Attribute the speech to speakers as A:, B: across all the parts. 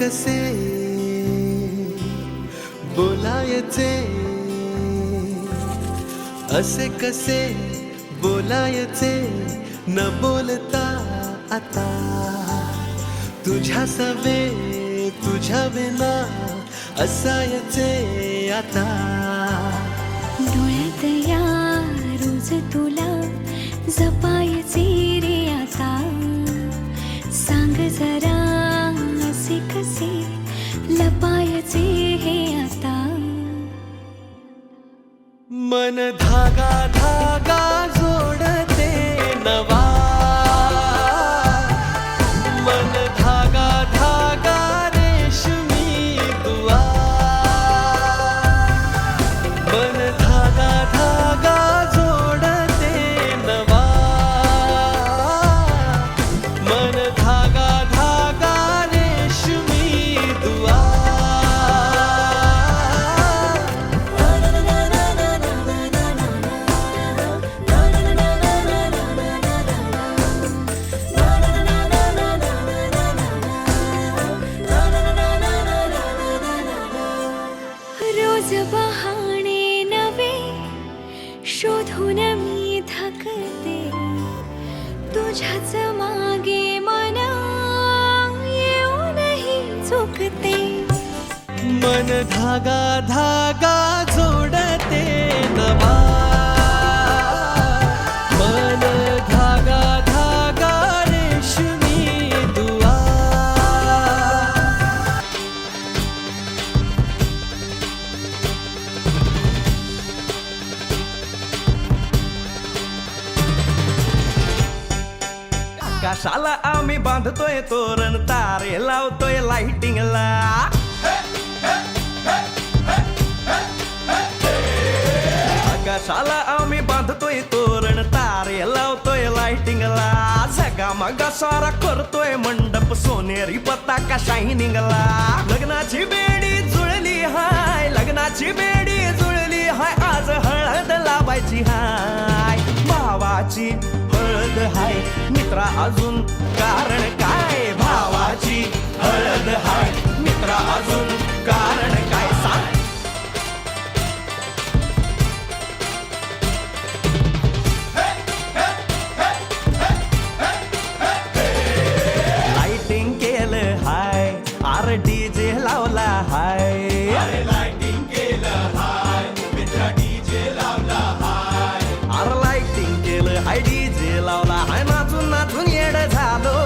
A: कसे बोलायचे, असे कसे बोलायचे न बोलता आता, तुझ्या सवे तुझ्या विना असायचे आता.
B: डोळ्यात या रोज तुला जपायचे रे आता, सांग जरा असे कसे लपायचे हे आता.
A: मन धागा धागा जोडते नवा, मन धागा धागा रेशमी दुआ, मन धागा धागा जोडते नवा, मन धागा धागा रेशमी दुआ.
B: रोज बहाणे नवे शोधून मी थकते, तुझ्याच मागे मन येऊनही चुकते.
A: मन धागा धागा जोडते नवा, मन धागा धागा रेशमी दुआ.
C: आकाशाला आम्ही बांधतोय तोरण, तारे लावतोय लाइटिंगला. आकाशाला आम्ही बांधतोय तोरण, तारे लावतोय लाइटिंगला. झगामगा सारा करतोय मंडप, सोनेरी पताका शायनिंगला. लग्नाची बेडी जुळली हाय, लग्नाची बेडी जुळली हाय, आज हळद लावायची हाय. भावाची हळद हाय, मित्रा अजून कारण काय. भावाची हळद हाय, मित्रा अजून कारण काय सांग. लाइटिंग केलं हाय, आर डीजे लावला हाय. लाइटिंग केलं हाय, मित्रा डीजे लावला हाय. आर लाइटिंग केलं हाय, डीजे लावला हाय, नाचून नाचून येड झालो.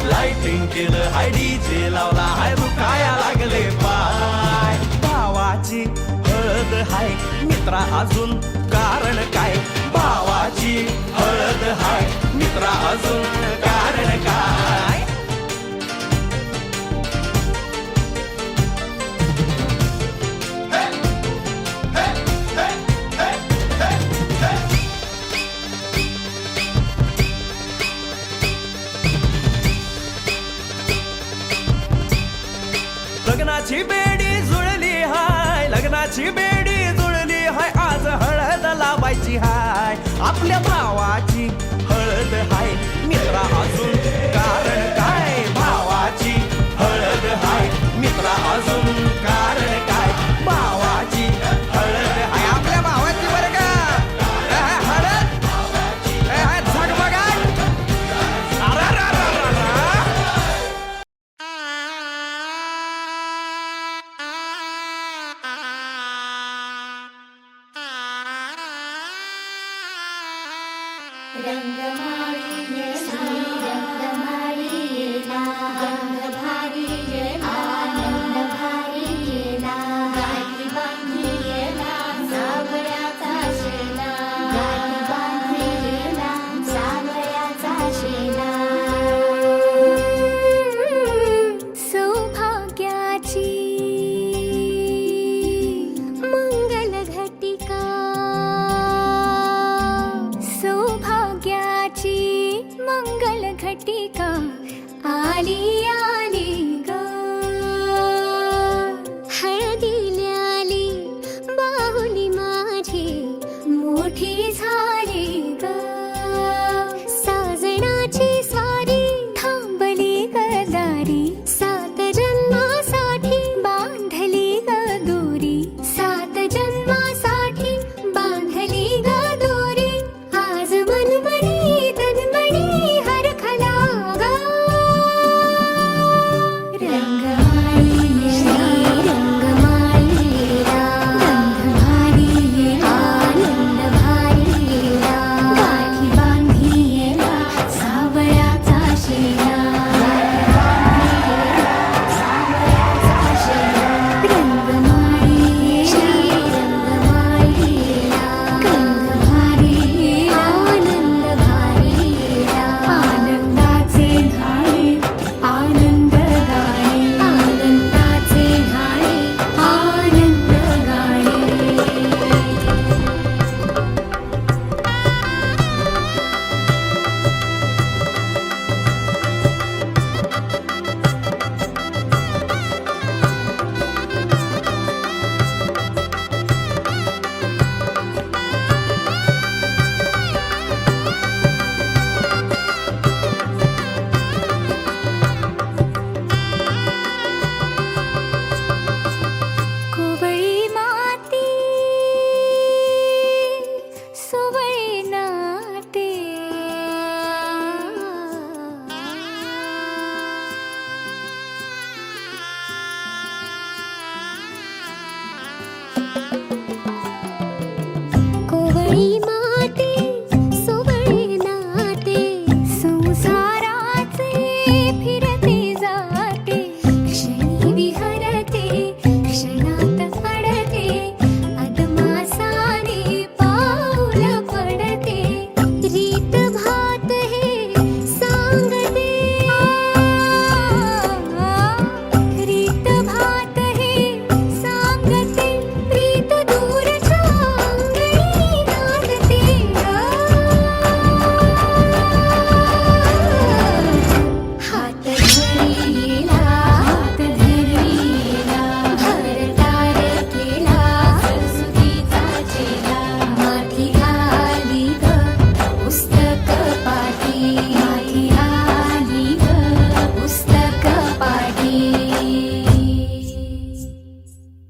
C: लाइटिंग केलं हाय, डीजे लावला हाय, दुखाया लागले पाय. भावाची हळद हाय, मित्रा अजून कारण काय. भावाची हळद हाय, मित्रा अजून कारण काय. लग्नाची बेडी जुळली हाय, लग्नाची बेडी जुळली हाय, आज हळद लावायची हाय. आपल्या भावाची हळद हाय, मित्रा अजून कारण काय. भावाची हळद हाय, मित्रा अजून कारण काय. भावाची हळद हाय, आपल्या भावाची बरं का हळद झगमगाट.
D: रंगमाळी रंगमाळी येला, रंगभारी येला, आनंदभारी येला. गाठी बांधली येला, सावळ्याचा शेला. गाठी बांधली येला, सावळ्याचा शेला.
B: सौभाग्याची मंगल घटिका, सौभाग्याची मंगल काळी